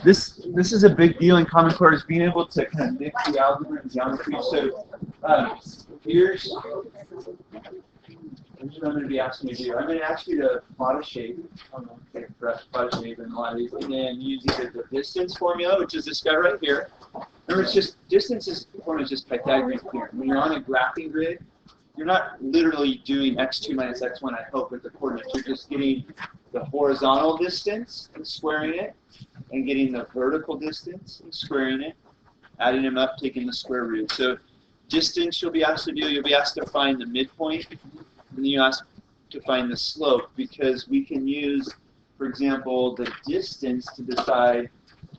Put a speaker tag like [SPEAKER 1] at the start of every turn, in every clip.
[SPEAKER 1] This is a big deal in Common Core, is being able to kind of mix the algebra and geometry. So here's what I'm going to be asking you to do. I'm going to ask you to plot a shape, plot a shape and a lot of these, and then use either the distance formula, which is this guy right here. Remember, it's just distance is formula is just Pythagorean theorem. When you're on a graphing grid, you're not literally doing x2 minus x1, I hope, with the coordinates. You're just getting the horizontal distance and squaring it, and getting the vertical distance and squaring it, adding them up, taking the square root. So distance you'll be asked to do, you'll be asked to find the midpoint, and then you ask to find the slope, because we can use, for example, the distance to decide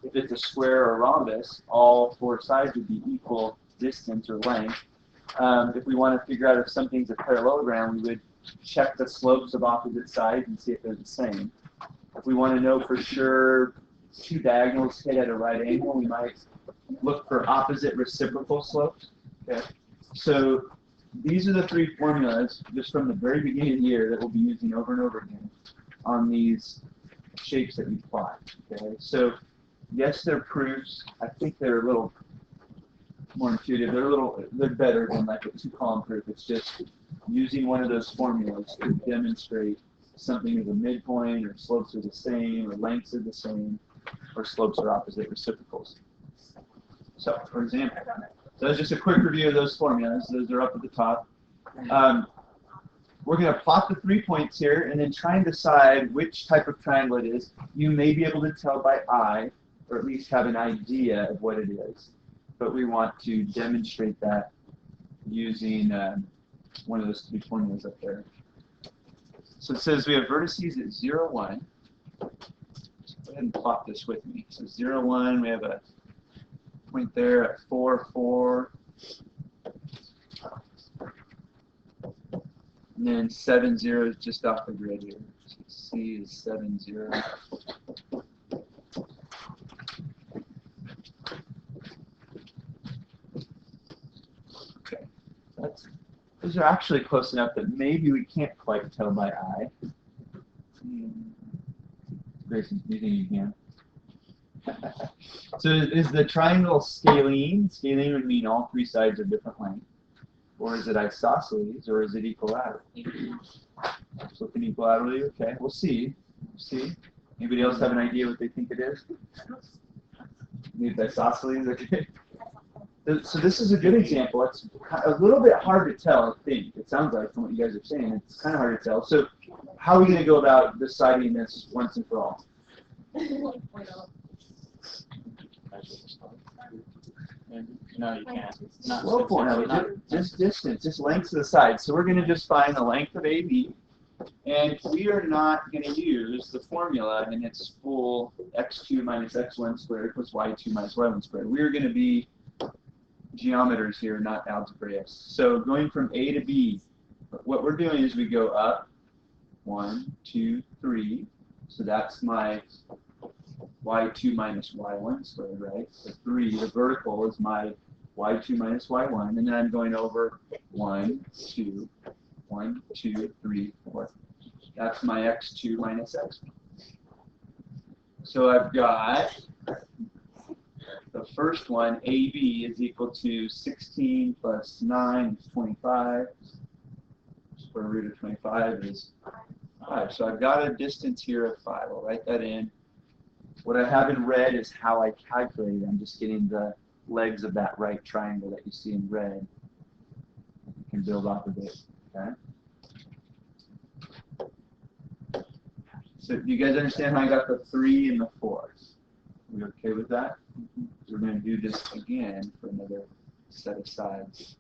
[SPEAKER 1] if it's a square or a rhombus. All four sides would be equal distance or length. If we want to figure out if something's a parallelogram, we would check the slopes of opposite sides and see if they're the same. If we want to know for sure two diagonals hit at a right angle, we might look for opposite reciprocal slopes. Okay. So these are the three formulas just from the very beginning of the year that we'll be using over and over again on these shapes that we plot. Okay. So yes, they're proofs. I think they're a little more intuitive. They're better than like a two-column proof. It's just using one of those formulas to demonstrate something is a midpoint, or slopes are the same, or lengths are the same, or slopes are opposite reciprocals. So, for example, so that's just a quick review of those formulas. Those are up at the top. We're going to plot the 3 points here, and then try and decide which type of triangle it is. You may be able to tell by eye, or at least have an idea of what it is. But we want to demonstrate that using one of those three formulas up there. So it says we have vertices at 0, 1. Go ahead and plot this with me. So 0, 1, we have a point there at 4, 4. And then 7, 0 is just off the grid here. So C is 7, 0. Okay. Those are actually close enough that maybe we can't quite tell by eye. Grayson, do you think you can? So is the triangle scalene? Scalene would mean all three sides are different length. Or is it isosceles, or is it equilateral? It's looking equilaterally? Okay, we'll see. Anybody else have an idea what they think it is? Maybe it's isosceles? Okay. So this is a good example. It's a little bit hard to tell, I think. It sounds like from what you guys are saying. It's kind of hard to tell. So how are we going to go about deciding this once and for all?
[SPEAKER 2] No, you can't.
[SPEAKER 1] Slope point, just distance, just lengths of the sides. So we're going to just find the length of AB, and we are not going to use the formula in its full x2 minus x1 squared plus y2 minus y1 squared. We are going to be geometers here, not algebraists. So going from A to B, what we're doing is we go up 1, 2, 3. So that's my y2 minus y1 squared, right? So 3, the vertical is my y2 minus y1, and then I'm going over 1, 2, 1, 2, 3, 4. That's my x2 minus x1. So I've got the first one, AB, is equal to 16 plus 9 is 25. Square root of 25 is 5. So I've got a distance here of 5. I'll write that in. What I have in red is how I calculate it. I'm just getting the legs of that right triangle that you see in red. You can build off of it. Okay? So do you guys understand how I got the 3 and the 4? Are we okay with that? We're going to do this again for another set of sides.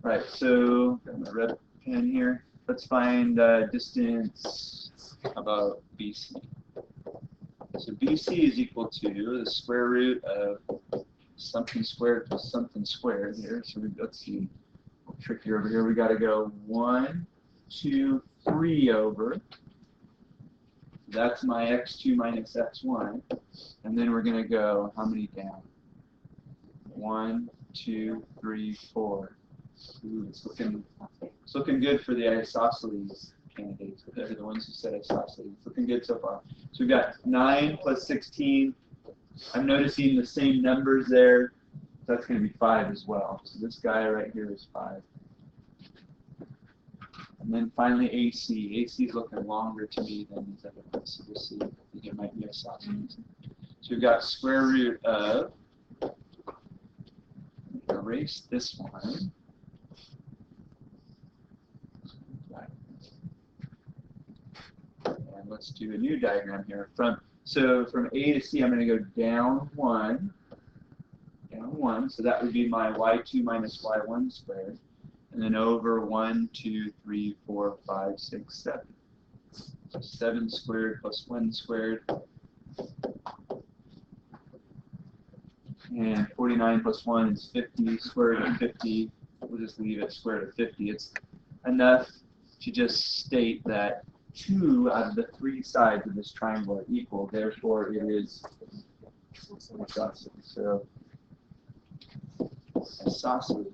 [SPEAKER 1] Right, so got my red pen here. Let's find distance about BC. So BC is equal to the square root of something squared plus something squared here. So let's see, trickier over here. We got to go 1, 2, 3 over. That's my x2 minus x1. And then we're going to go, how many down? 1, 2, 3, 4. Ooh, it's looking good for the isosceles candidates, but they're the ones who said isosceles. Looking good so far. So we've got 9 plus 16. I'm noticing the same numbers there. So that's going to be 5 as well. So this guy right here is 5. And then finally AC. AC is looking longer to me than these other ones. So we'll see. I think it might be isosceles. So we've got square root of, erase this one. And let's do a new diagram here. So from A to C, I'm going to go down 1. Down 1. So that would be my y2 minus y1 squared. And then over 1, 2, 3, 4, 5, 6, 7. So 7 squared plus 1 squared. And 49 plus 1 is 50. Square root of 50. We'll just leave it square root of 50. It's enough to just state that 2 out of the 3 sides of this triangle are equal. Therefore, it is isosceles. So isosceles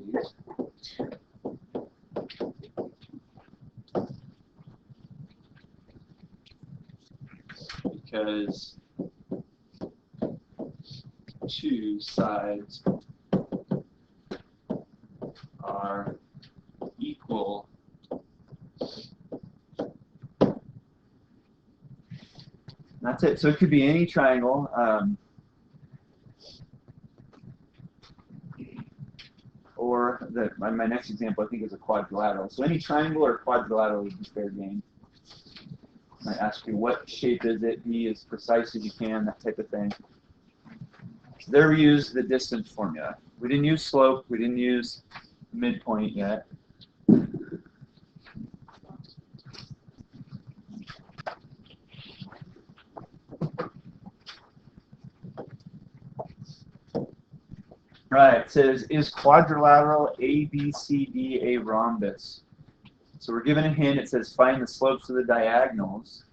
[SPEAKER 1] because 2 sides are equal. That's it. So it could be any triangle. Or my next example, I think, is a quadrilateral. So any triangle or quadrilateral would be fair game. I ask you what shape is it, be as precise as you can, that type of thing. There we use the distance formula. We didn't use slope, we didn't use midpoint yet. Right, it says, is quadrilateral ABCD a rhombus? So we're given a hint. It says find the slopes of the diagonals.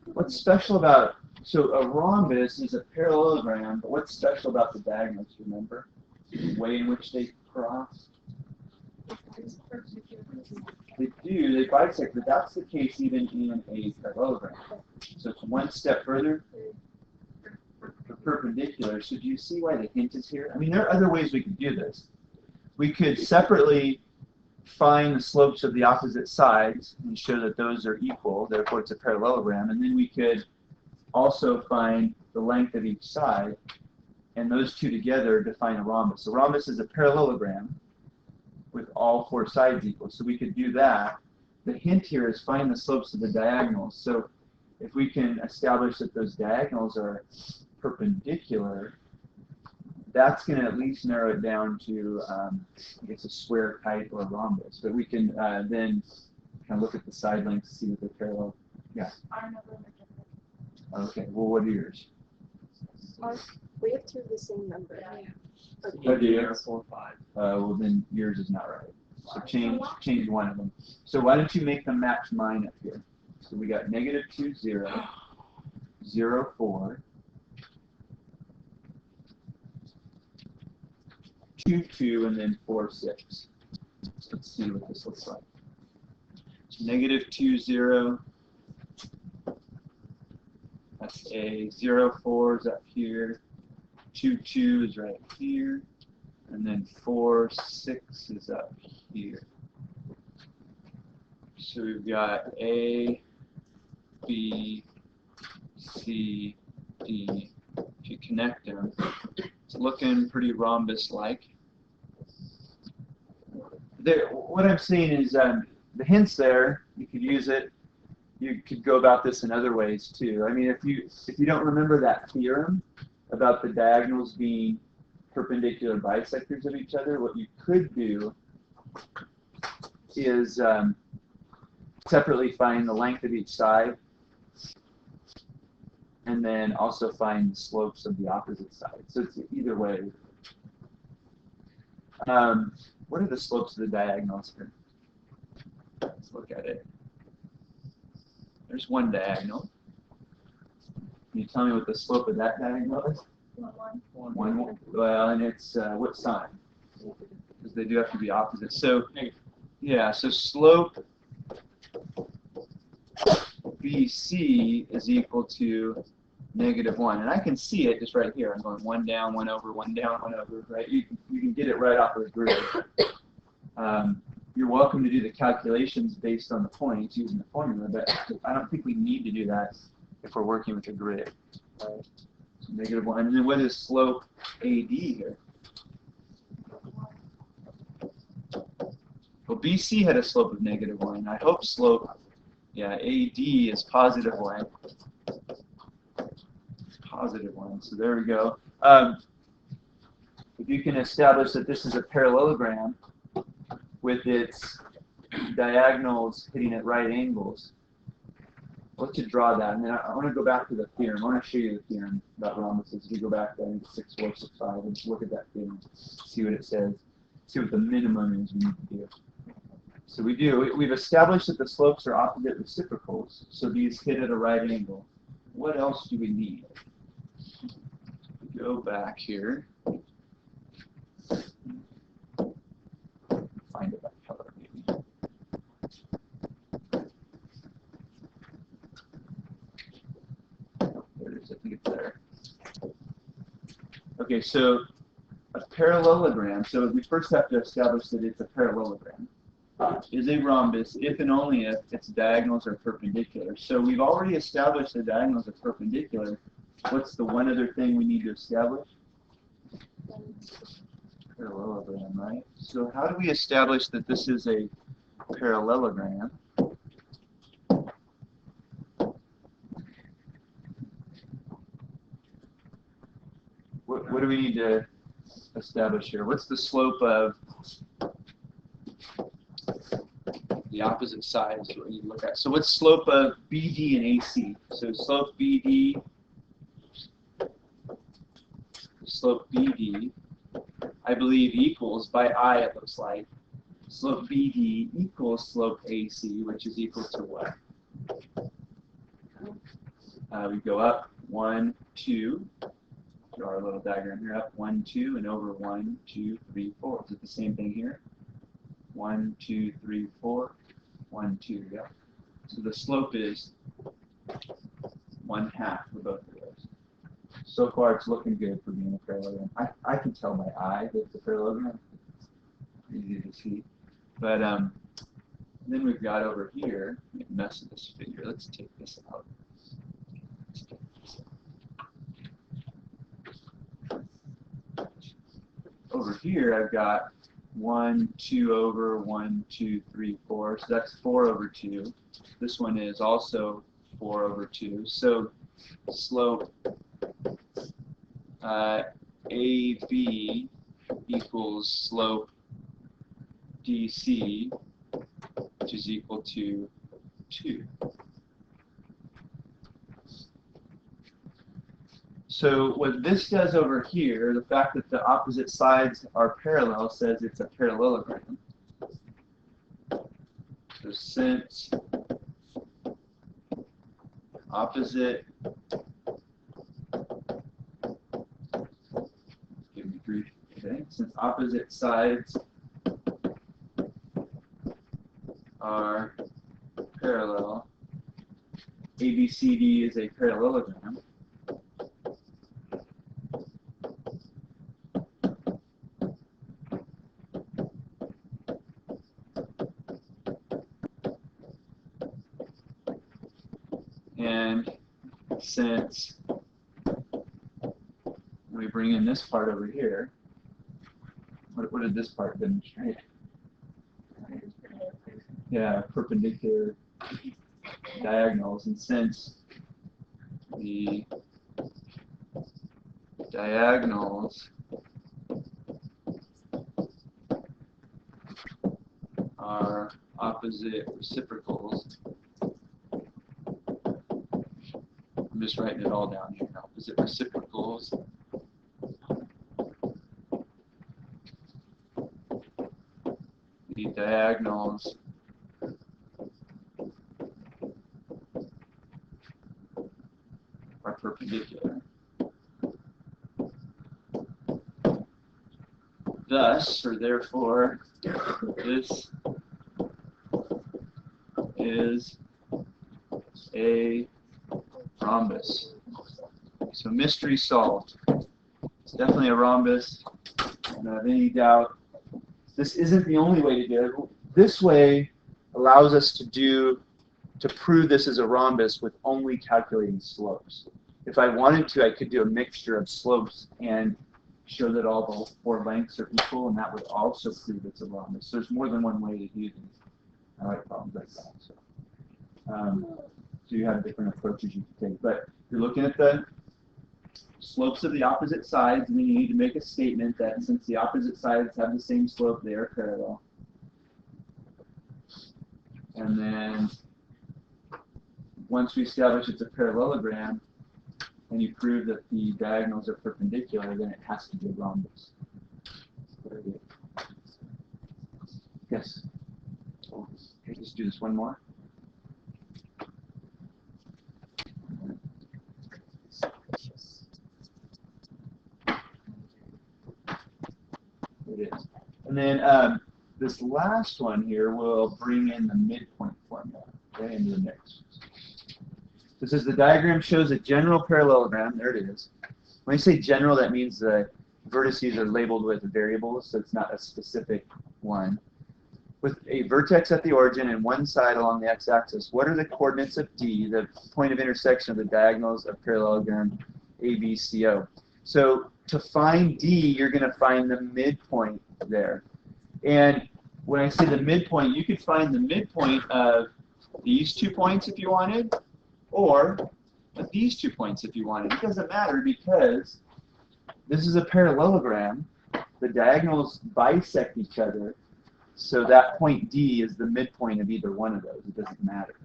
[SPEAKER 1] What's special about, so a rhombus is a parallelogram, but what's special about the diagonals, remember? The way in which they cross? They do, they bisect, but that's the case even in a parallelogram. So it's one step further. Perpendicular. So do you see why the hint is here? I mean, there are other ways we could do this. We could separately find the slopes of the opposite sides and show that those are equal, therefore it's a parallelogram, and then we could also find the length of each side, and those two together define a rhombus. A rhombus is a parallelogram with all 4 sides equal, so we could do that. The hint here is find the slopes of the diagonals. So if we can establish that those diagonals are perpendicular, that's going to at least narrow it down to, I guess, a square kite or a rhombus. But we can then kind of look at the side lengths to see if they're parallel. Yeah. Okay. Well, what are yours?
[SPEAKER 3] We have 2 of the same number.
[SPEAKER 2] Yeah.
[SPEAKER 3] Okay.
[SPEAKER 1] Oh, do you?
[SPEAKER 2] 4, 5.
[SPEAKER 1] Well, then yours is not right. So change one of them. So why don't you make them match mine up here? So we got -2, 0, 0, 4. 2, 2, and then 4, 6. So let's see what this looks like. So -2, 0. That's A. 0, 4 is up here. 2, 2 is right here. And then 4, 6 is up here. So we've got A, B, C, D. If you connect them, it's looking pretty rhombus-like. What I'm saying is the hints there, you could use it. You could go about this in other ways too. I mean, if you don't remember that theorem about the diagonals being perpendicular bisectors of each other, what you could do is separately find the length of each side, and then also find the slopes of the opposite side. So it's either way. What are the slopes of the diagonals here? Let's look at it. There's one diagonal. Can you tell me what the slope of that diagonal is? 1. Well, and it's what sign? Because they do have to be opposite. So yeah, so slope BC is equal to -1. And I can see it just right here. I'm going 1 down, 1 over, 1 down, 1 over, right? You can get it right off of the grid. You're welcome to do the calculations based on the points using the formula, but I don't think we need to do that if we're working with a grid. Right? So -1. And then what is slope AD here? Well, BC had a slope of -1. I hope slope, yeah, AD is +1. +1. So there we go. If you can establish that this is a parallelogram with its diagonals hitting at right angles, let's just draw that. And then I want to go back to the theorem. I want to show you the theorem about rhombuses. We go back there into 6, 4, 6, 5 and look at that theorem, see what it says, see what the minimum is we need to do. So we've established that the slopes are opposite reciprocals, so these hit at a right angle. What else do we need? Go back here. Find it by color, maybe. Oh, there it is. I think it's there. Okay, so a parallelogram. So we first have to establish that it's a parallelogram. Is a rhombus if and only if its diagonals are perpendicular. So we've already established the diagonals are perpendicular. What's the one other thing we need to establish? Parallelogram, right? So how do we establish that this is a parallelogram? What do we need to establish here? What's the slope of the opposite sides? What we need to look at. So what's slope of BD and AC? So slope BD, I believe equals, by I it looks like, slope BD equals slope AC, which is equal to what? We go up 1, 2, draw our little diagram here, up 1, 2, and over 1, 2, 3, 4. Is it the same thing here? 1, 2, 3, 4, 1, 2, yeah. So the slope is 1/2 for both of those. So far it's looking good for being a parallelogram. I can tell by eye that it's a parallelogram. Easy to see. But then we've got over here, mess with this figure. Let's take this out. Over here I've got 1, 2 over 1, 2, 3, 4. So that's 4 over 2. This one is also 4 over 2. So slope AB equals slope DC, which is equal to 2. So what this does over here, the fact that the opposite sides are parallel says it's a parallelogram. So since opposite, give me grief today, since opposite sides are parallel, ABCD is a parallelogram. And since we bring in this part over here, what did this part demonstrate? Yeah, perpendicular diagonals. And since the diagonals are opposite reciprocals, I'm just writing it all down here. Opposite reciprocals the diagonals are perpendicular. Thus, or therefore, this is a rhombus. So mystery solved. It's definitely a rhombus. I don't have any doubt. This isn't the only way to do it. This way allows us to prove this is a rhombus with only calculating slopes. If I wanted to, I could do a mixture of slopes and show that all the 4 lengths are equal, and that would also prove it's a rhombus. So there's more than one way to do these. I like problems like that. So you have different approaches you can take. But you're looking at the slopes of the opposite sides, and then you need to make a statement that since the opposite sides have the same slope, they are parallel. And then once we establish it's a parallelogram, and you prove that the diagonals are perpendicular, then it has to be a rhombus. Very good. Yes? Okay, let's do this one more. It is. And then this last one here will bring in the midpoint formula right into the mix. This is the diagram shows a general parallelogram. There it is. When you say general, that means the vertices are labeled with variables, so it's not a specific one. With a vertex at the origin and one side along the x-axis, what are the coordinates of D, the point of intersection of the diagonals of parallelogram ABCO? So to find D, you're going to find the midpoint there. And when I say the midpoint, you could find the midpoint of these 2 points if you wanted, or of these 2 points if you wanted. It doesn't matter because this is a parallelogram. The diagonals bisect each other, so that point D is the midpoint of either one of those. It doesn't matter.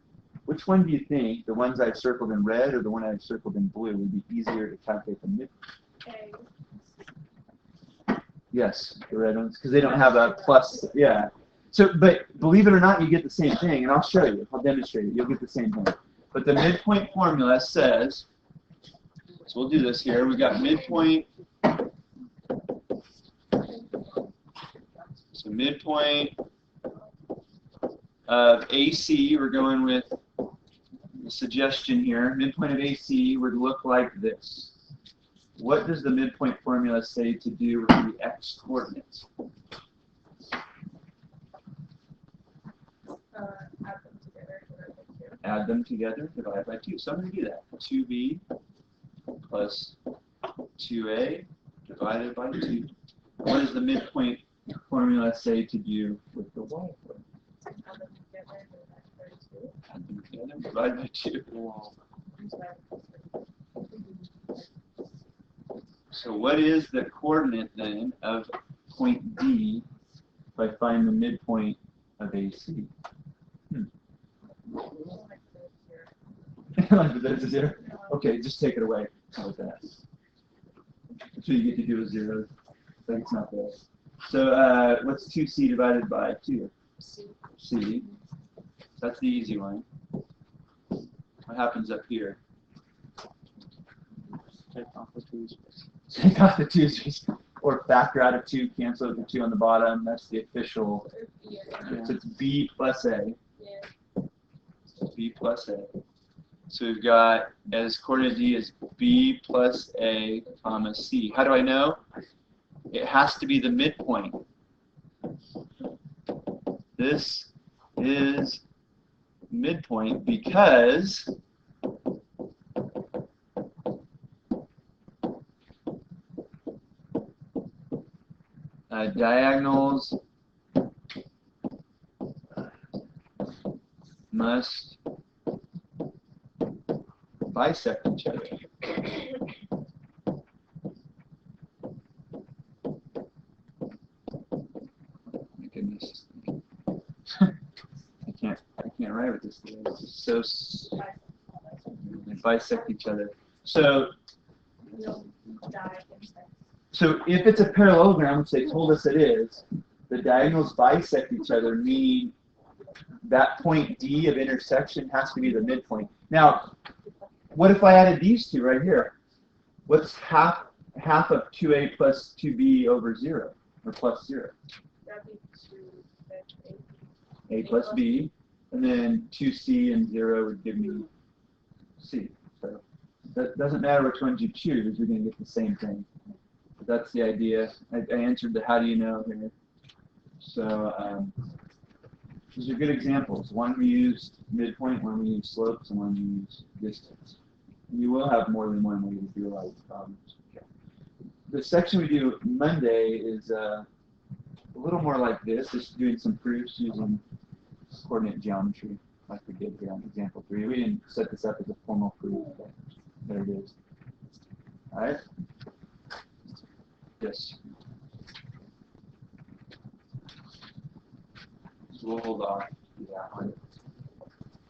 [SPEAKER 1] Which one do you think, the ones I've circled in red or the one I've circled in blue, would be easier to calculate the midpoint? Yes, the red ones, because they don't have a plus. Yeah. So, but believe it or not, you get the same thing, and I'll show you. I'll demonstrate it. You'll get the same thing. But the midpoint formula says, so we'll do this here. We've got midpoint. So midpoint of AC, we're going with the suggestion here. Midpoint of AC would look like this. What does the midpoint formula say to do with the x coordinates? Add them together, divide by 2. So I'm going to do that. 2b plus 2a divided by 2. What does the midpoint formula say to do with the y coordinate? Add them together, divide by 2. So what is the coordinate then of point D if I find the midpoint of AC? Like that's a 0? Okay, just take it away. How about that? That's what you get to do with zeros. Like it's not there. So what's 2c divided by 2? C. That's the easy one. What happens up here?
[SPEAKER 2] Take off the 2's.
[SPEAKER 1] Take off the 2's. Or factor out of 2, cancel out the 2 on the bottom. That's the official. So it's b plus a. B plus a. So we've got, as coordinate D is b plus a comma c. How do I know? It has to be the midpoint. This is midpoint because diagonals must bisect each other. My goodness. I can't write with this today. It's just so they bisect each other. So if it's a parallelogram, which they told us it is, the diagonals bisect each other, meaning that point D of intersection has to be the midpoint. Now, what if I added these two right here? What's half of 2a plus 2b over 0, or plus 0?
[SPEAKER 3] That'd be
[SPEAKER 1] A plus b, and then 2c and 0 would give me C. So that doesn't matter which ones you choose, you're going to get the same thing. But that's the idea. I answered the how do you know here. So these are good examples. One we used midpoint, one we used slopes, and one we used distance. And you will have more than one way to do a lot of these problems. The section we do Monday is a little more like this, just doing some proofs using coordinate geometry, like we did here on example 3. We didn't set this up as a formal proof, but there it is. All right? Yes. So we'll hold off to that one.